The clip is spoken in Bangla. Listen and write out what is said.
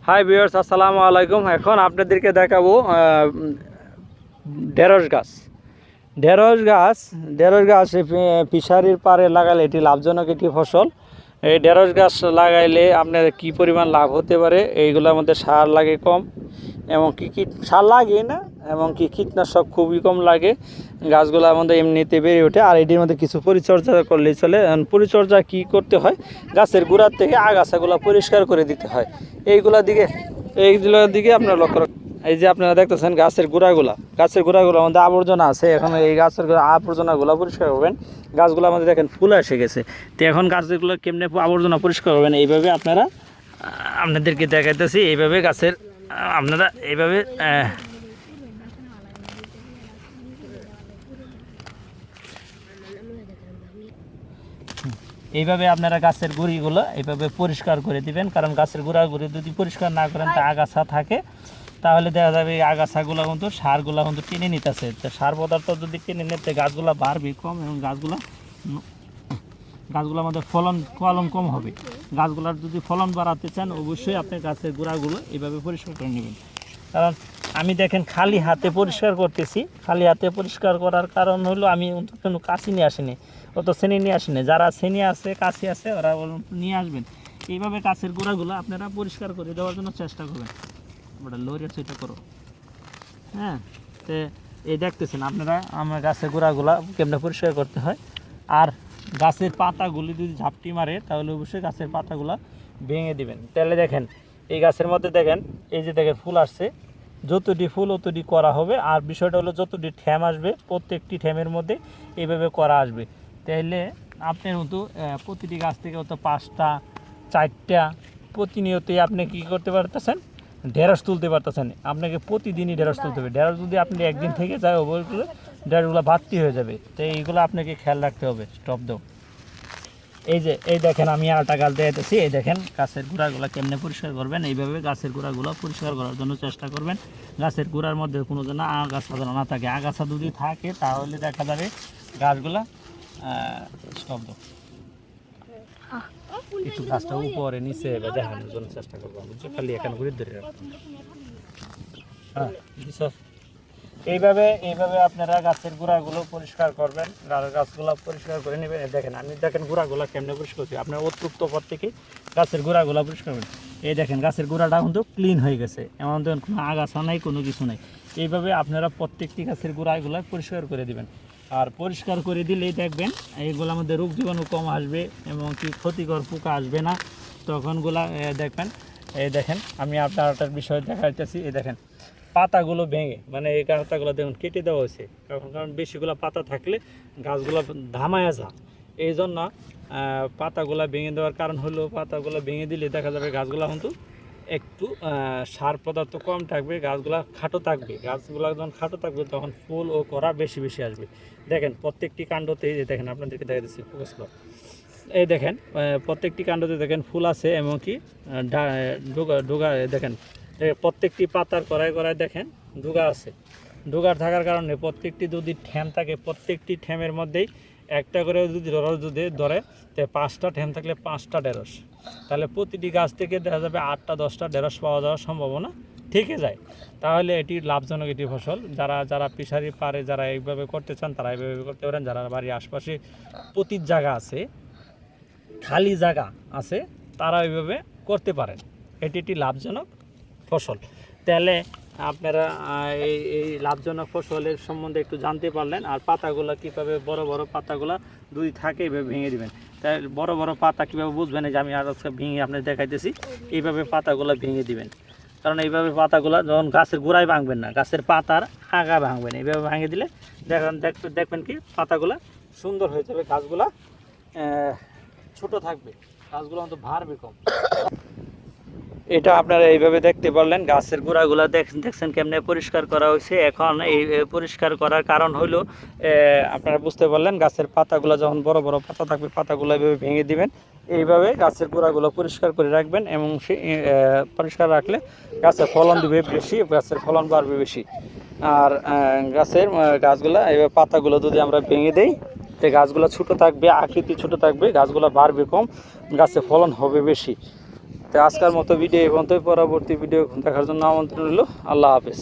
হাই ভিউয়ার্স, আসসালামু আলাইকুম। এখন আপনাদেরকে দেখাবো ঢেঁড়স গাছ। ঢেঁড়স গাছ ফিশারির পাড়ে লাগালে এটি লাভজনক একটি ফসল। এই ঢেঁড়স গাছ লাগাইলে আপনার কি পরিমাণ লাভ হতে পারে, এইগুলোর মধ্যে সার লাগে কম, এবং সার লাগে না, এবং কীটনাশক খুবই কম লাগে। গাছগুলোর মধ্যে এমনিতে বেড়ে ওঠে। আর এটির মধ্যে কিছু পরিচর্যা করলেই চলে। পরিচর্যা কি করতে হয়, গাছের গোড়ার থেকে আগাছাগুলো পরিষ্কার করে দিতে হয়। এইগুলোর দিকে আপনারা লক্ষ্য রাখবেন। এই যে আপনারা দেখতেছেন গাছের গোড়াগুলোর মধ্যে আবর্জনা আছে। এখন এই গাছের আবর্জনাগুলো পরিষ্কার করবেন। গাছগুলোর মধ্যে দেখেন ফুল এসে গেছে। তো এখন গাছগুলো কেমনে আবর্জনা পরিষ্কার করবেন, এইভাবে আপনাদেরকে দেখাইতেছি। এইভাবে গাছের আপনারা এইভাবে আপনারা গাছের গুঁড়িগুলো এইভাবে পরিষ্কার করে দিবেন। কারণ গাছের গুঁড়ি যদি পরিষ্কার না করেন, তা আগাছা থাকে, তাহলে দেখা যাবে এই আগাছাগুলো কিন্তু সারগুলো কিন্তু টেনে নিতেছে। তো সার পদার্থ যদি টেনে নিতে গাছগুলো বাড়বে কম, এবং গাছগুলোর মধ্যে ফলন কম হবে। গাছগুলোর যদি ফলন বাড়াতে চান, অবশ্যই আপনি গাছের গোড়াগুলো এইভাবে পরিষ্কার করে নেবেন। কারণ আমি দেখেন খালি হাতে পরিষ্কার করতেছি। খালি হাতে পরিষ্কার করার কারণ হলো আমি কোনো কাশি নিয়ে আসিনি, অত শ্রেণী নিয়ে আসিনি। যারা শ্রেণী আছে, কাশি আছে, ওরা নিয়ে আসবেন। এইভাবে গাছের গোড়াগুলো আপনারা পরিষ্কার করে দেওয়ার জন্য চেষ্টা করবেন। ওটা লরিয়া সেটা করো। হ্যাঁ, তো এই দেখতেছেন আপনারা আমার গাছের গোড়াগুলো কেমনে পরিষ্কার করতে হয়। আর গাছের পাতাগুলি যদি ঝাপটি মারে, তাহলে অবশ্যই গাছের পাতাগুলো ভেঙে দিবেন। তাহলে দেখেন এই গাছের মধ্যে দেখেন, এই যে দেখেন ফুল আসছে, যতটি ফুল অতটি করা হবে। আর বিষয়টা হলো যতটি ঠ্যাম আসবে, প্রত্যেকটি ঠ্যামের মধ্যে এইভাবে করা আসবে। তাহলে আপনার মতো প্রতিটি গাছ থেকে হয়তো 5টা 4টা প্রতিনিয়তই আপনি কী করতে পারতেছেন, ঢেঁড়স তুলতে পারতেছেন। আপনাকে প্রতিদিনই ঢেঁড়স তুলতে হবে। ঢেঁড়স যদি আপনি একদিন থেকে যায়, ওগুলো ঢেঁড়সগুলো বাড়তি হয়ে যাবে। তো এইগুলো আপনাকে খেয়াল রাখতে হবে। স্টপ দাও। এই দেখেন আমি আরেকটা গাছ দেখাইতেছি। এই দেখেন গাছের গোড়াগুলো কেমনে পরিষ্কার করবেন। এইভাবে গাছের গোড়াগুলো পরিষ্কার করার জন্য চেষ্টা করবেন। গাছের গোড়ার মধ্যে কোনো যেন আগাছা যেন না থাকে। আগাছা যদি থাকে, তাহলে দেখা যাবে গাছগুলা স্টপ দাও। একটু গাছটা উপরে নিচে দেখানোর জন্য চেষ্টা করবো, বুঝছো? খালি এখানে ঘুরে ধরে রাখবেন। হ্যাঁ, এইভাবে আপনারা গাছের গোড়াগুলো পরিষ্কার করবেন। গাছগুলো পরিষ্কার করে নেবেন। দেখেন গোড়াগুলো কেমনে পরিষ্কার করছি। আপনার অতৃপ্ত পর থেকে গাছের গোড়াগুলো পরিষ্কার করবেন। এই দেখেন গাছের গোড়াটা কিন্তু ক্লিন হয়ে গেছে, এমন দেখুন কোনো আগাছা নাই, কোনো কিছু নাই। এইভাবে আপনারা প্রত্যেকটি গাছের গোড়াগুলো পরিষ্কার করে দিবেন। আর পরিষ্কার করে দিলেই দেখবেন এইগুলোর মধ্যে রোগ জীবাণু কম আসবে, এবং কি ক্ষতিকর পোকা আসবে না। তখনগুলা দেখবেন। এই দেখেন আমি আপনার একটা বিষয় দেখাইতেছি। এই দেখেন পাতাগুলো ভেঙে, মানে এই পাতাগুলো দেখুন কেটে দেওয়া হয়েছে। কারণ বেশিগুলো পাতা থাকলে গাছগুলো ধামায়া যা। এই জন্য পাতাগুলো ভেঙে দেওয়ার কারণ হলো, পাতাগুলো ভেঙে দিলে দেখা যাবে গাছগুলো কিন্তু একটু সার পদার্থ কম থাকবে, গাছগুলো খাটো থাকবে। গাছগুলো যখন খাটো থাকবে, তখন ফুল ও কড়া বেশি বেশি আসবে। দেখেন প্রত্যেকটি কাণ্ডতে, দেখেন আপনাদেরকে দেখা দিচ্ছি, ফোকাস করো। এই দেখেন প্রত্যেকটি কাণ্ডতে দেখেন ফুল আছে, এমনকি ডোগা দেখেন প্রত্যেকটি পাতার কড়ায় দেখেন ডুগা আছে। ডুগার থাকার কারণে প্রত্যেকটি যদি ঠ্যাম থাকে, প্রত্যেকটি ঠ্যামের মধ্যেই একটা করে যদি যদি ধরে, তো 5টা ঠ্যাম থাকলে 5টা ঢেঁড়স। তাহলে প্রতিটি গাছ থেকে দেখা যাবে 8টা 10টা ঢেঁড়স পাওয়া যাওয়ার সম্ভাবনা থেকে যায়। তাহলে এটি লাভজনক একটি ফসল। যারা ফিশারি পারে, যারা এইভাবে করতে চান, তারা এইভাবে করতে পারেন। যারা বাড়ির আশপাশে পতির জায়গা আছে, খালি জায়গা আছে, তারা এইভাবে করতে পারেন। এটি একটি লাভজনক ফসল। তাহলে আপনারা এই লাভজনক ফসলের সম্বন্ধে একটু জানতে পারলেন। আর পাতাগুলো কীভাবে বড় বড় পাতাগুলো যদি থাকে এইভাবে ভেঙে দিবেন। তাই বড় বড় পাতা কীভাবে বুঝবেন, যে আমি আর ভেঙে আপনার দেখাইতেছি। এইভাবে পাতাগুলো ভেঙে দিবেন। কারণ এইভাবে পাতাগুলো যখন গাছের গোড়ায় ভাঙবেন না, গাছের পাতার আগা ভাঙবেন। এইভাবে ভাঙে দিলে দেখবেন কি পাতাগুলো সুন্দর হয়ে যাবে, গাছগুলা ছোট থাকবে, গাছগুলো অন্তত ভারবে কম। এটা আপনারা এইভাবে দেখতে পারলেন। গাছের গোড়াগুলো দেখছেন কেমনে পরিষ্কার করা হয়েছে। এখন এই পরিষ্কার করার কারণ হলো, আপনারা বুঝতে পারলেন, গাছের পাতাগুলো যখন বড় বড় পাতা থাকবে, পাতাগুলো এইভাবে ভেঙে দিবেন। এইভাবে গাছের গোড়াগুলো পরিষ্কার করে রাখবেন, এবং পরিষ্কার রাখলে গাছের ফলন দিবে বেশি, গাছের ফলন বাড়বে বেশি। আর গাছগুলো এইভাবে পাতাগুলো যদি আমরা ভেঙে দেই, তো গাছগুলো ছোটো থাকবে, আকৃতি ছোটো থাকবে, গাছগুলো বাড়বে কম, গাছে ফলন হবে বেশি। তো আজকের মতো ভিডিও এই পর্যন্তই, পরবর্তী ভিডিও দেখার জন্য আমন্ত্রণ রইল। আল্লাহ হাফেজ।